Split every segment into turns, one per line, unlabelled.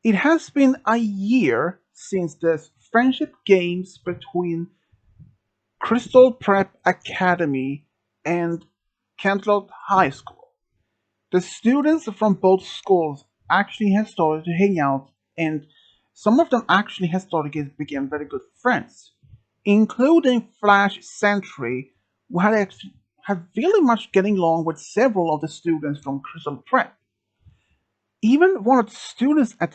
It has been a year since the friendship games between Crystal Prep Academy and Cantaloupe High School. The students from both schools actually have started to hang out, and some of them actually have started to become very good friends, including Flash Sentry, who had really much getting along with several of the students from Crystal Prep. Even one of the students at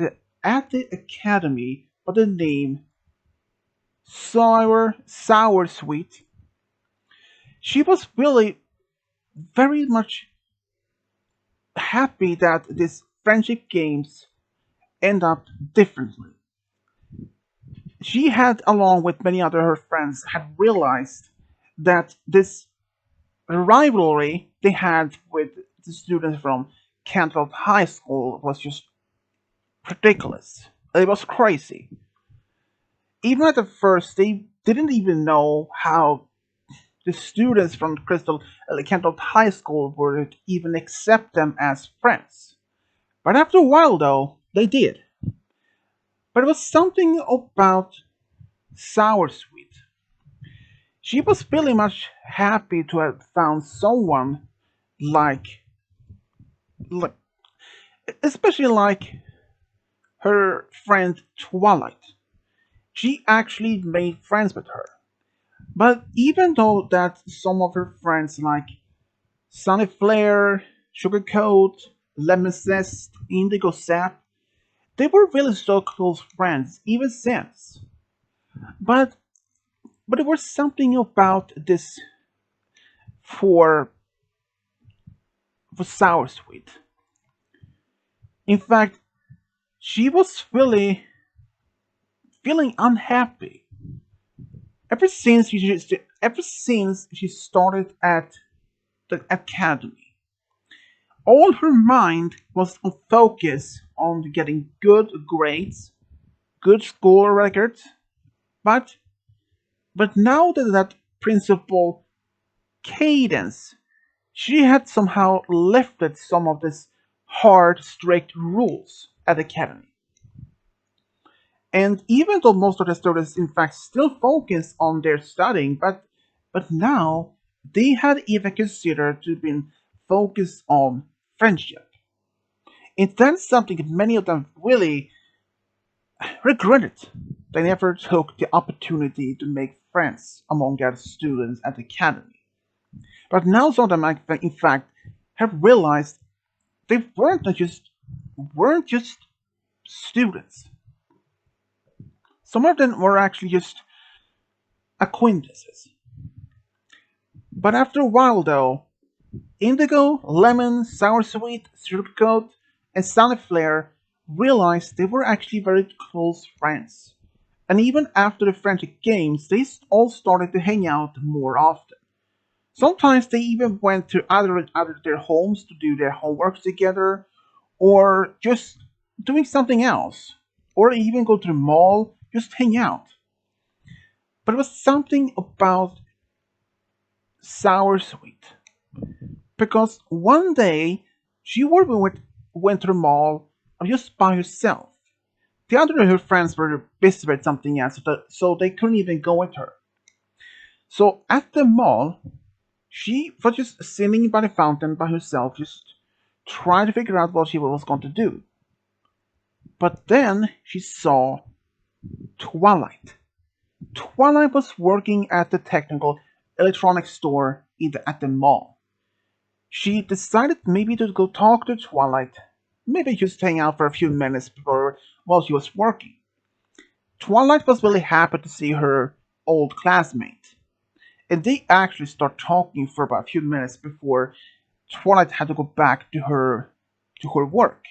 the academy by the name Sour Sweet, she was really very much happy that these friendship games end up differently. She had, along with many other her friends, had realized that this rivalry they had with the students from Cantaloupe High School was just ridiculous. It was crazy. Even at the first, they didn't even know how the students from Cantaloupe High School would even accept them as friends. But after a while, though, they did. But it was something about Sour Sweet. She was really much happy to have found someone like, like especially like her friend Twilight. She actually made friends with her. But even though that some of her friends like Sunny Flare, Sugarcoat, Lemon Zest, Indigo Sap, they were really so close friends even since. But but there was something about this for Sour Sweet. In fact, she was really feeling unhappy ever since she started at the academy. All her mind was on focus on getting good grades, good school records, but now that principal Cadence, she had somehow lifted some of these hard, strict rules at the academy. And even though most of the students, in fact, still focus on their studying, but now they had even considered to be focused on friendship. And that's something that many of them really regretted. They never took the opportunity to make friends among their students at the academy. But now some of them, in fact, have realized they weren't just students. Some of them were actually just acquaintances. But after a while, though, Indigo, Lemon, Sour Sweet, Sugarcoat, and Sunny Flare realized they were actually very close friends. And even after the friendship games, they all started to hang out more often. Sometimes they even went to either their homes to do their homework together, or just doing something else, or even go to the mall, just hang out. But it was something about Sour Sweet. Because one day went to the mall just by herself. The other of her friends were busy with something else, so they couldn't even go with her. So at the mall, she was just sitting by the fountain by herself, just trying to figure out what she was going to do. But then she saw Twilight. Twilight was working at the technical electronics store at the mall. She decided maybe to go talk to Twilight, maybe just hang out for a few minutes before while she was working. Twilight was really happy to see her old classmate, and they actually start talking for about a few minutes before Twilight had to go back to her work.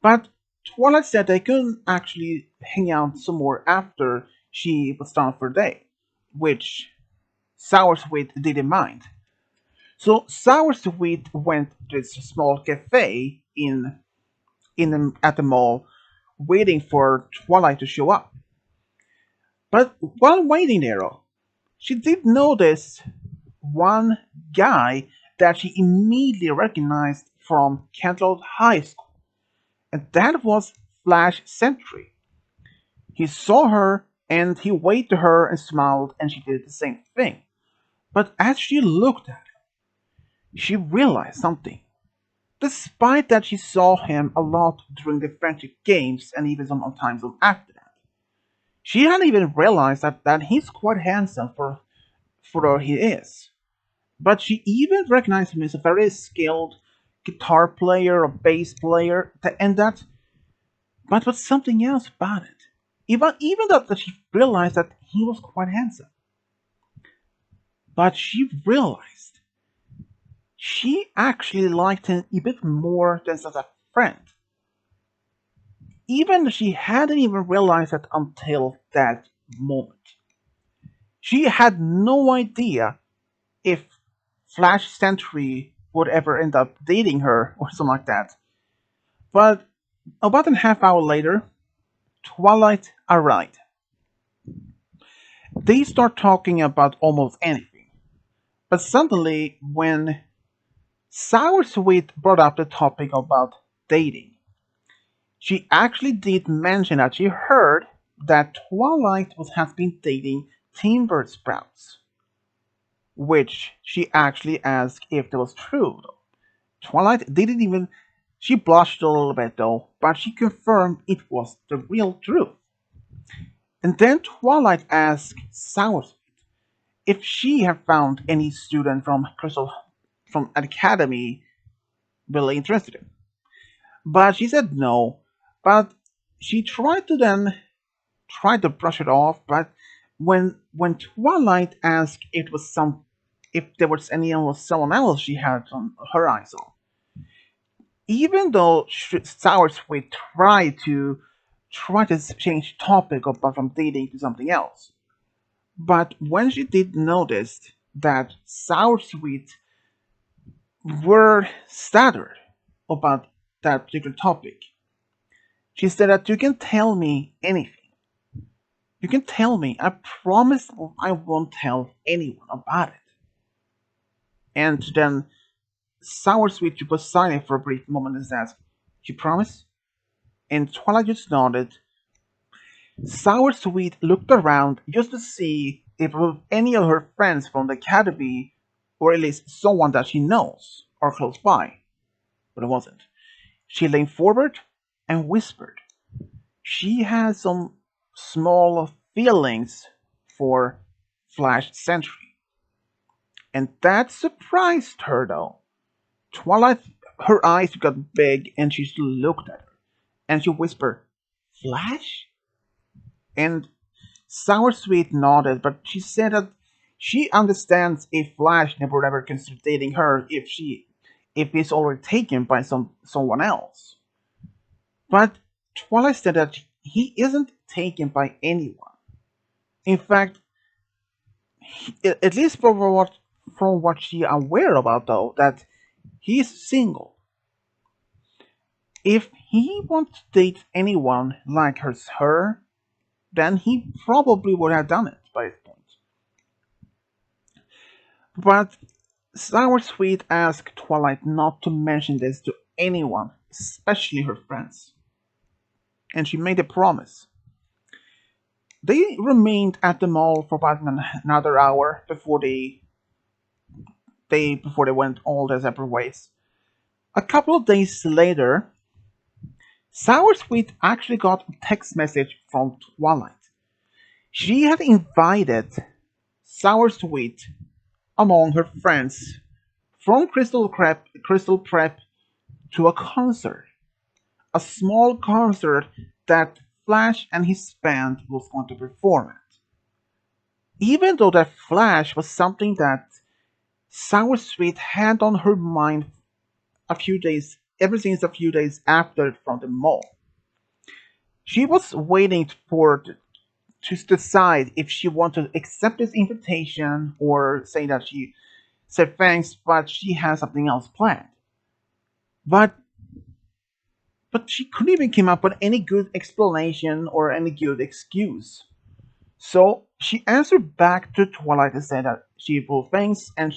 But Twilight said they couldn't actually hang out some more after she was done for the day, which Soursweet didn't mind. So Soursweet went to this small cafe at the mall, waiting for Twilight to show up. But while waiting there, she did notice one guy that she immediately recognized from Cantaloupe High School, and that was Flash Sentry. He saw her and he waved to her and smiled, and she did the same thing. But as she looked at him, she realized something. Despite that she saw him a lot during the friendship games and even sometimes after that, she hadn't even realized that he's quite handsome for all he is. But she even recognized him as a very skilled guitar player or bass player, and that. But was something else about it. Even that she realized that he was quite handsome. But she realized she actually liked him a bit more than as a friend. Even she hadn't even realized it until that moment. She had no idea if Flash Sentry would ever end up dating her or something like that. But about a half hour later, Twilight arrived. They start talking about almost anything. But suddenly, when Sour Sweet brought up the topic about dating, she actually did mention that she heard that Twilight has been dating Timber Sprouts, which she actually asked if that was true. Twilight didn't even. She blushed a little bit though, but she confirmed it was the real truth. And then Twilight asked Sour's if she had found any student from Crystal from an academy really interested in. But she said no. But she tried to then try to brush it off. But when Twilight asked if there was someone else she had on her eyes on, even though Sour Sweet tried to change topic from dating to something else. But when she did notice that Sour Sweet were stuttered about that particular topic, she said that you can tell me anything. You can tell me. I promise I won't tell anyone about it. And then Sour Sweet was silent for a brief moment and says, "You promise?" And Twilight just nodded. Sour Sweet looked around just to see if any of her friends from the academy, or at least someone that she knows, are close by, but it wasn't. She leaned forward and whispered. She has some small feelings for Flash Sentry, and that surprised her though. Twilight, her eyes got big and she looked at her, and she whispered, "Flash?" And Sour Sweet nodded, but she said that she understands if Flash never ever considered dating her if he's already taken by someone else. But Twilight said that he isn't taken by anyone. In fact, at least from what she aware about though, that he's single. If he wants to date anyone like her, then he probably would have done it by this point. But Sour Sweet asked Twilight not to mention this to anyone, especially her friends, and she made a promise. They remained at the mall for about another hour before they went all their separate ways. A couple of days later, Sour Sweet actually got a text message from Twilight. She had invited Sour Sweet among her friends from Crystal Prep to a concert, a small concert that Flash and his band was going to perform at. Even though that Flash was something that Sour Sweet had on her mind ever since a few days after from the mall. She was waiting to decide if she wanted to accept this invitation or say that she said thanks, but she has something else planned. But but she couldn't even come up with any good explanation or any good excuse. So she answered back to Twilight and said that she will thanks and that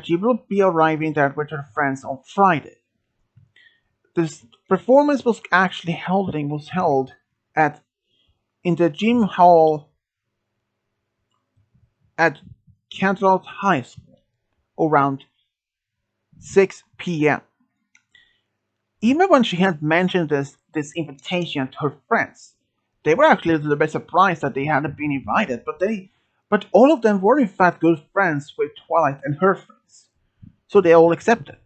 she will be arriving there with her friends on Friday. This performance was held at in the gym hall at Canterlot High School around 6 p.m. Even when she had mentioned this invitation to her friends, they were actually a little bit surprised that they hadn't been invited, but all of them were in fact good friends with Twilight and her friends. So they all accepted.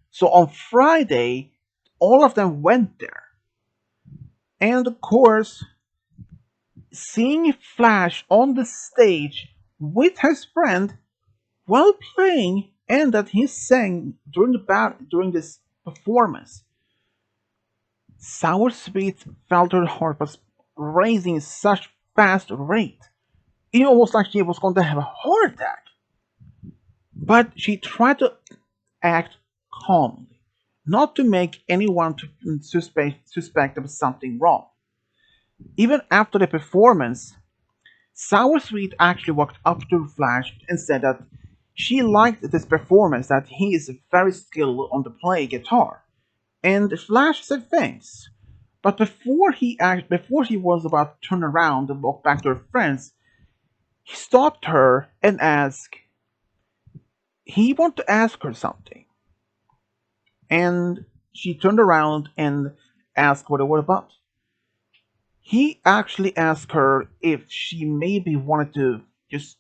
So on Friday, all of them went there. And of course, seeing Flash on the stage with his friend while playing and that he sang during this performance, Sour Sweet felt her heart was racing such fast rate. It almost like she was going to have a heart attack. But she tried to act calmly, not to make anyone suspect there was something wrong. Even after the performance, Sour Sweet actually walked up to Flash and said that she liked this performance, that he is very skilled on the play guitar. And Flash said thanks. But before he was about to turn around and walk back to her friends, he stopped her and asked he wanted to ask her something. And she turned around and asked what it was about. He actually asked her if she maybe wanted to just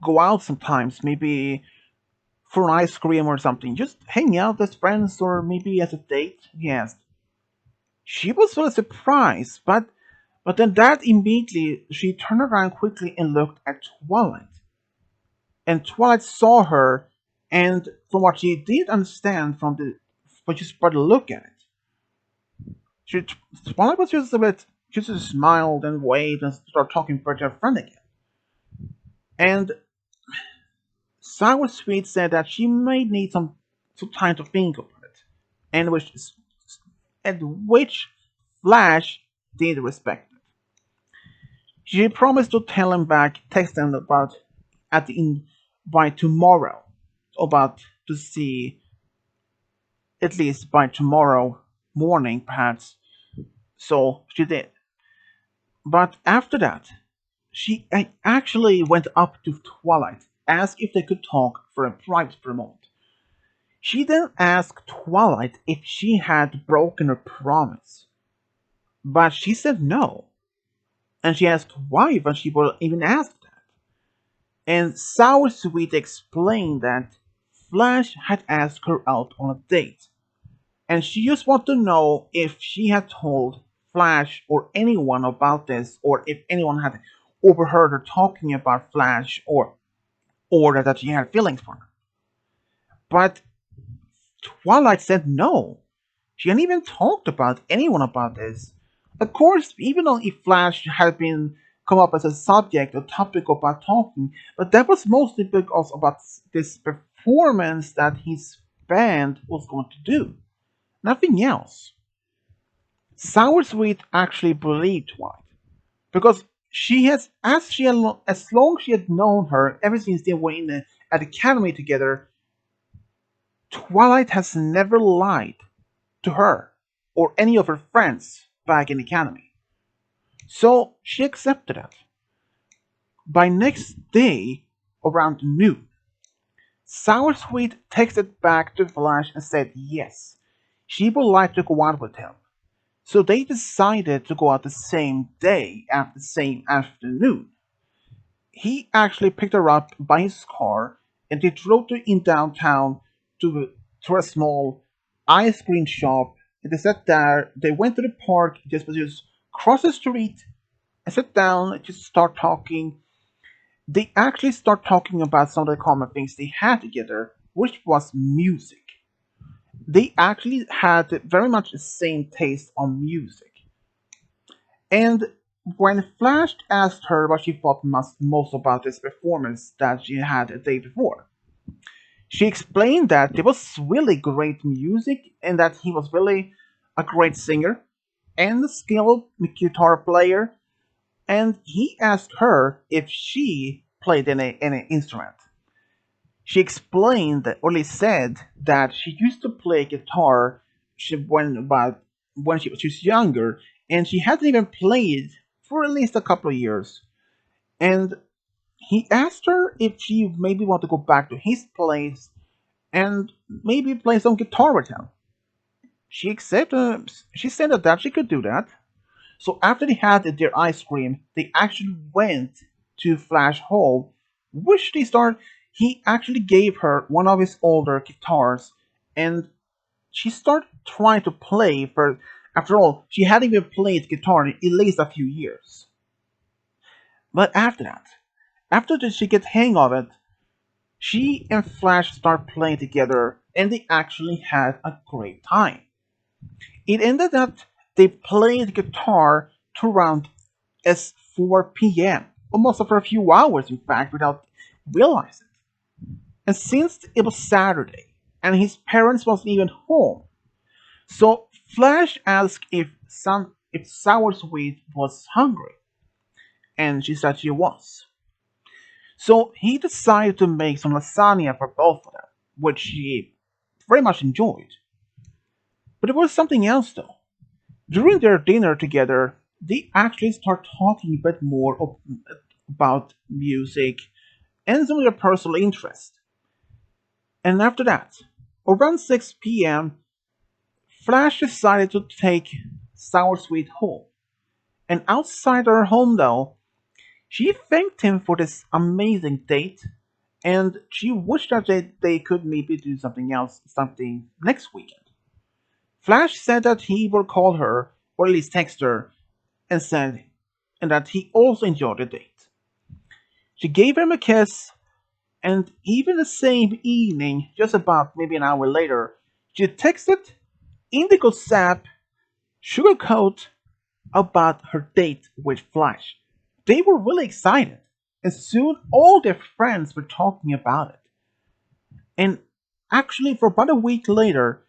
go out sometimes, maybe for an ice cream or something, just hang out as friends or maybe as a date, he asked. She was really surprised, but then that immediately she turned around quickly and looked at Twilight. And Twilight saw her, and from what she did understand from the when she started to look at it, Twilight was just a bit just smiled and waved and started talking to her friend again. And Sour Sweet said that she might need some time to think about it, and which Flash did respect it. She promised to tell him back, text him about at the end by tomorrow, about to see at least by tomorrow morning, perhaps. So she did. But after that, she actually went up to Twilight, asked if they could talk for a private for a moment. She then asked Twilight if she had broken her promise, but she said no. And she asked why when she would even ask that. And Sour Sweet explained that Flash had asked her out on a date, and she just wanted to know if she had told Flash or anyone about this, or if anyone had overheard her talking about Flash, or that she had feelings for her. But Twilight said no. She hadn't even talked about anyone about this. Of course, even though if Flash had been come up as a subject, a topic about talking, but that was mostly because about this performance that his band was going to do. Nothing else. Sour Sweet actually believed Twilight because she has, as long as she had known her ever since they were at the academy together, Twilight has never lied to her or any of her friends back in the academy. So she accepted it. By next day, around noon, Sour Sweet texted back to Flash and said yes, she would like to go out with him. So they decided to go out the same day at the same afternoon. He actually picked her up by his car and they drove in downtown to a small ice cream shop. And they sat there. They went to the park, just cross the street and sat down and just start talking. They actually start talking about some of the common things they had together, which was music. They actually had very much the same taste on music. And when Flash asked her what she thought most about this performance that she had a day before, she explained that it was really great music and that he was really a great singer and a skilled guitar player. And he asked her if she played any instrument. She explained, or at least said, that she used to play guitar when she was younger, and she hadn't even played for at least a couple of years. And he asked her if she maybe want to go back to his place and maybe play some guitar with him. She accepted. She said that she could do that. So after they had their ice cream, they actually went to Flash Hall, which they started. He actually gave her one of his older guitars, and she started trying to play. For after all, she hadn't even played guitar in at least a few years. But after that she get hang of it, she and Flash start playing together, and they actually had a great time. It ended that they played guitar to around as 4 p.m., almost for a few hours, in fact, without realizing. And since it was Saturday, and his parents wasn't even home, so Flash asked if Sour Sweet was hungry, and she said she was. So he decided to make some lasagna for both of them, which she very much enjoyed. But there was something else though. During their dinner together, they actually start talking a bit more about music and some of their personal interests. And after that, around 6 p.m., Flash decided to take Sour Sweet home. And outside her home, though, she thanked him for this amazing date, and she wished that they could maybe do something else, something next weekend. Flash said that he would call her, or at least text her, and said and that he also enjoyed the date. She gave him a kiss, and even the same evening, just about maybe an hour later, she texted Indigo Sap Sugarcoat about her date with Flash. They were really excited, and soon all their friends were talking about it. And actually, for about a week later,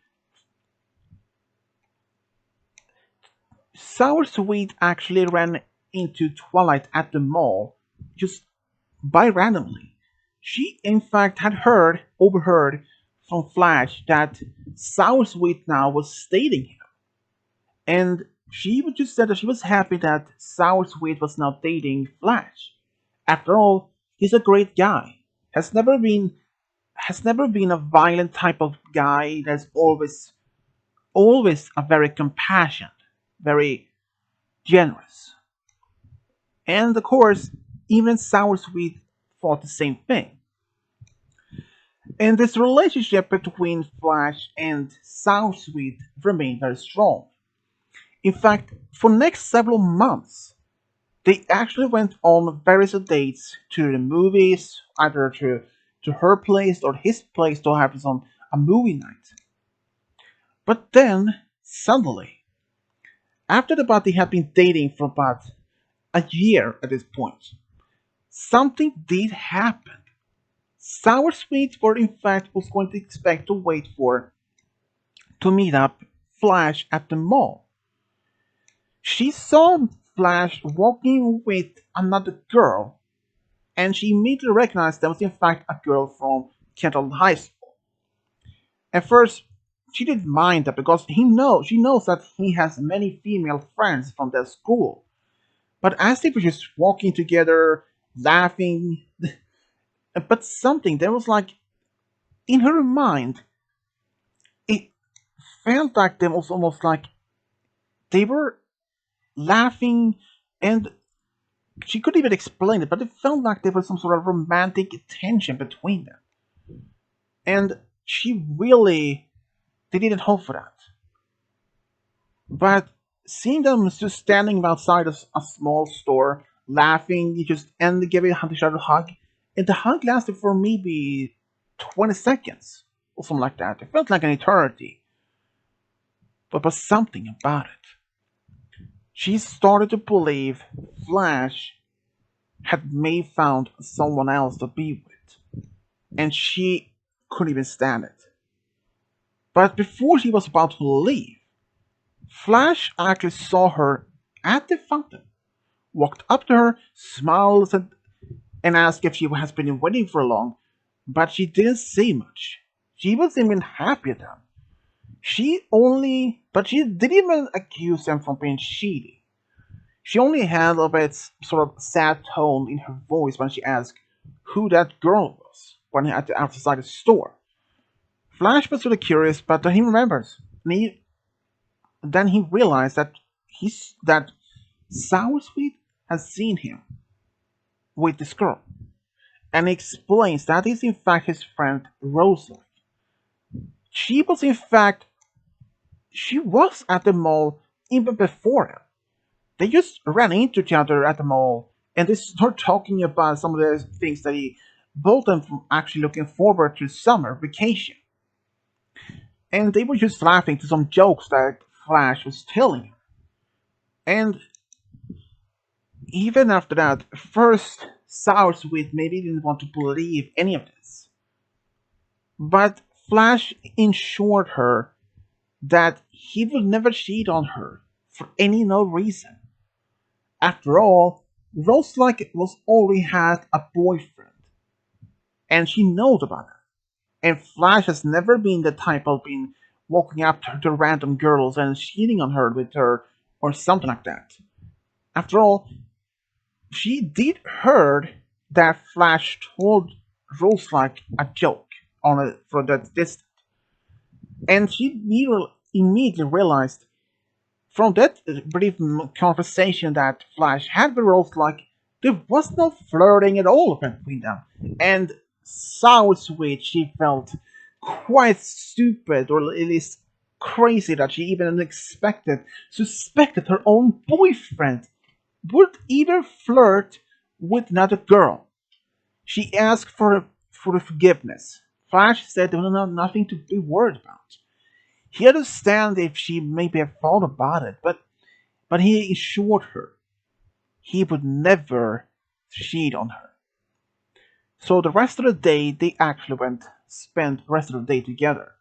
Sour Sweet actually ran into Twilight at the mall, just by randomly. She, in fact, had overheard from Flash that Sour Sweet now was dating him. And she just said that she was happy that Sour Sweet was now dating Flash. After all, he's a great guy. Has never been a violent type of guy. That's always a very compassionate, very generous. And of course, even Sour Sweet thought the same thing. And this relationship between Flash and Sour Sweet remained very strong. In fact, for next several months, they actually went on various dates to the movies, either to her place or his place to have some a movie night. But then, suddenly, after the party had been dating for about a year at this point, something did happen. Sour Sweet were in fact was going to expect to wait for to meet up Flash at the mall. She saw Flash walking with another girl, and she immediately recognized that was in fact a girl from Kendall High School. At first, she didn't mind that because she knows that he has many female friends from that school. But as they were just walking together, laughing, but something there was like in her mind, it felt like there was almost like they were laughing, and she couldn't even explain it, but it felt like there was some sort of romantic tension between them. And she really they didn't hope for that. But seeing them just standing outside a small store, laughing, just and giving each other a hug, and the hug lasted for maybe 20 seconds or something like that. It felt like an eternity, but there was something about it. She started to believe Flash had may found someone else to be with, and she couldn't even stand it. But before she was about to leave, Flash actually saw her at the fountain, walked up to her, smiled, and asked if she has been waiting for long, but she didn't say much. She wasn't even happy at them. But she didn't even accuse him from being shady. She only had a bit sort of sad tone in her voice when she asked who that girl was when he at the outside the store. Flash was really curious, but then he remembers. Then he realized that Soursweet has seen him with this girl, and he explains that is in fact his friend Rosalie. She was in fact she was at the mall even before him. They just ran into each other at the mall, and they start talking about some of the things that both of them actually looking forward to summer vacation. And they were just laughing to some jokes that Flash was telling. And even after that, first Soursweet maybe didn't want to believe any of this. But Flash assured her that he would never cheat on her for any no reason. After all, Rose like was already had a boyfriend, and she knows about it. And Flash has never been the type of being walking up to random girls and cheating on her with her or something like that. After all, she did heard that Flash told Rose like a joke on it from that distance, and she immediately realized from that brief conversation that Flash had with Rose like there was no flirting at all between them, and Soursweet she felt quite stupid or at least crazy that she even suspected her own boyfriend would even flirt with another girl. She asked for forgiveness. Flash said there was nothing to be worried about. He understand if she maybe have thought about it, but he assured her he would never cheat on her. So the rest of the day they actually spent the rest of the day together.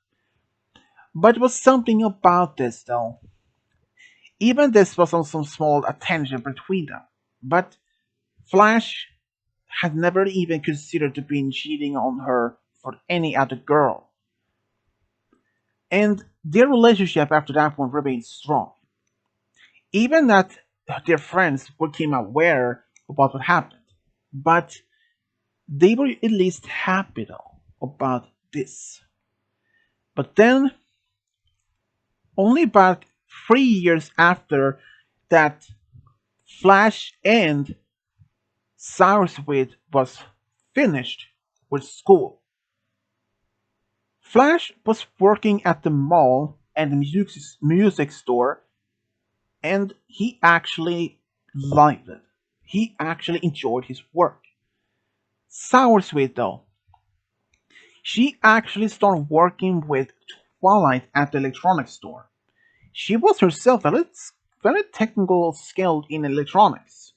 But it was something about this though. Even this was on some small attention between them. But Flash had never even considered to being cheating on her for any other girl. And their relationship after that one remained strong. Even that their friends became aware about what happened. But they were at least happy though about this. But then, only about 3 years after that, Flash and Soursweet was finished with school. Flash was working at the mall and the music store, and he actually liked it. He actually enjoyed his work. Soursweet, though, she actually started working with Twilight at the electronics store. She was herself very technical skilled in electronics.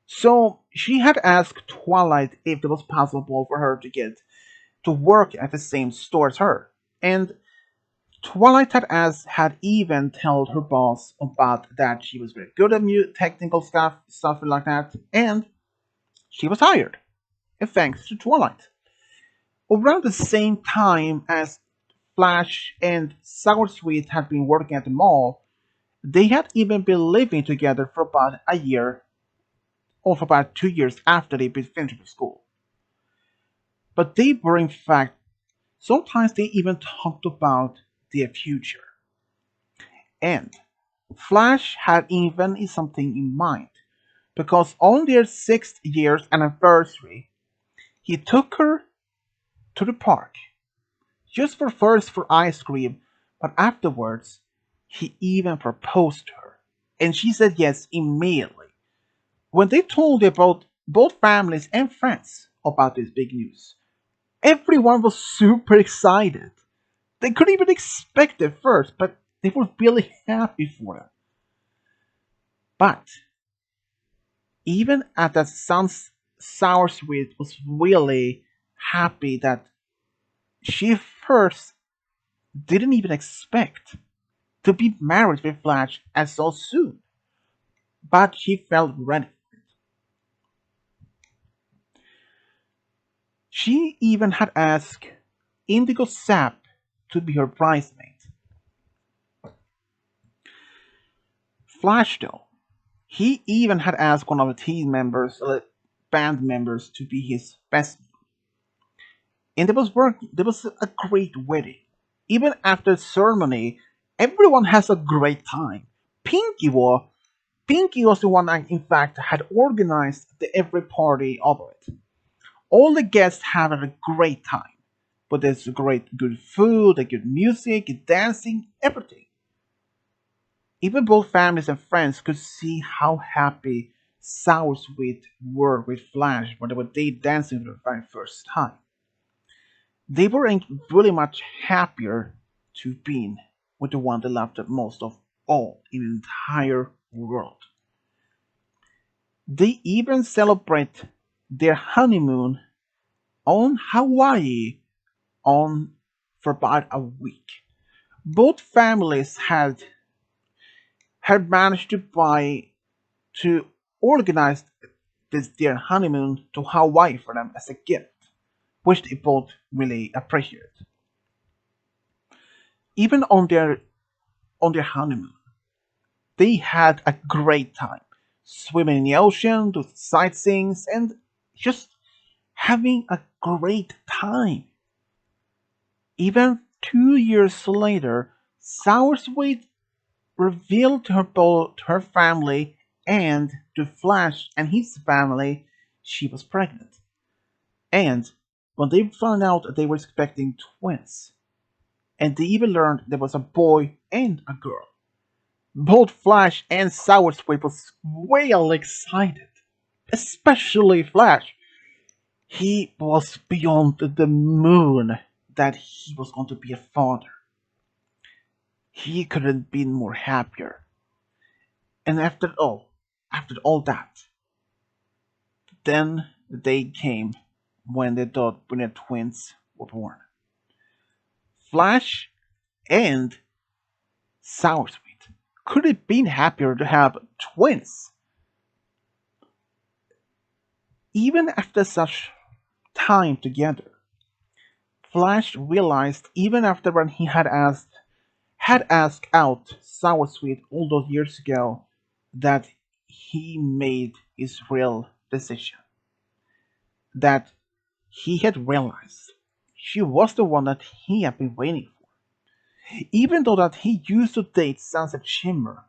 So she had asked Twilight if it was possible for her to get to work at the same store as her. And Twilight had even told her boss about that she was very good at technical stuff like that, and she was hired. And thanks to Twilight. Around the same time as Flash and Soursweet had been working at the mall, they had even been living together for about a year, or for about 2 years after they finished school. But they were, in fact, sometimes they even talked about their future. And Flash had even something in mind, because on their 6th year anniversary, he took her to the park, just for first for ice cream, but afterwards, he even proposed to her. And she said yes immediately. When they told about both families and friends about this big news, everyone was super excited. They couldn't even expect it first, but they were really happy for them. But even at that Soursweet was really happy that she first didn't even expect to be married with Flash as so soon. But she felt ready. She even had asked Indigo Sap to be her bridesmaid. Flash, though, he even had asked one of the team members, band members, to be his best man. And there was a great wedding. Even after the ceremony, everyone has a great time. Pinky was Pinky was the one that, in fact, had organized the every party of it. All the guests had a great time. But there's great good food, good music, good dancing, everything. Even both families and friends could see how happy Sour Sweet were with Flash when they were dancing for the very first time. They were really much happier to be with the one they loved the most of all in the entire world. They even celebrate their honeymoon on Hawaii on for about a week. Both families had managed to organize their honeymoon to Hawaii for them as a gift, which they both really appreciated. Even on their honeymoon, they had a great time swimming in the ocean, doing sightseeing, and just having a great time. Even 2 years later, Soursweet revealed to her family and to Flash and his family she was pregnant. And when they found out that they were expecting twins, and they even learned there was a boy and a girl, both Flash and Soursweet was well excited. Especially Flash. He was beyond the moon that he was going to be a father. He couldn't be more happier. And after all that, then the day came when they thought when the twins were born. Flash and Soursweet could have been happier to have twins. Even after such time together, Flash realized even after when he had asked out Soursweet all those years ago that he made his real decision. That he had realized she was the one that he had been waiting for. Even though that he used to date Sunset Shimmer,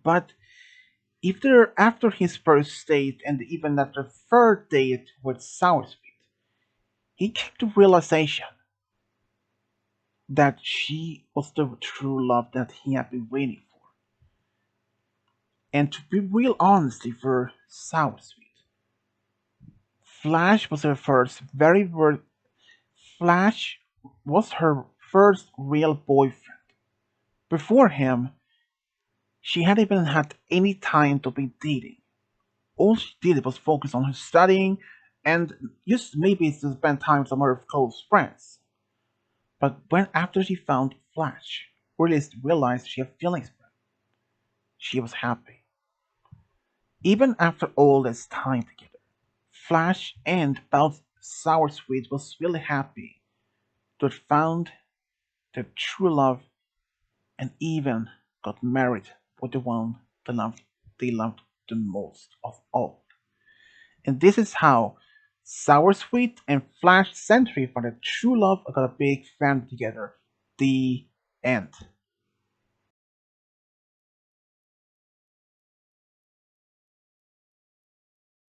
but after his first date and even after the third date with Soursweet, he came to realization that she was the true love that he had been waiting for. And to be real honestly for Soursweet, Flash was her first Flash was her first real boyfriend. Before him, she hadn't even had any time to be dating. All she did was focus on her studying and just maybe to spend time with some of her close friends. But when after she found Flash, realized she had feelings for him, she was happy. Even after all this time together, Flash and Belt Soursweet was really happy to have found their true love and even got married with the one they loved the most of all. And this is how Soursweet and Flash Sentry for their true love got a big family together. The end.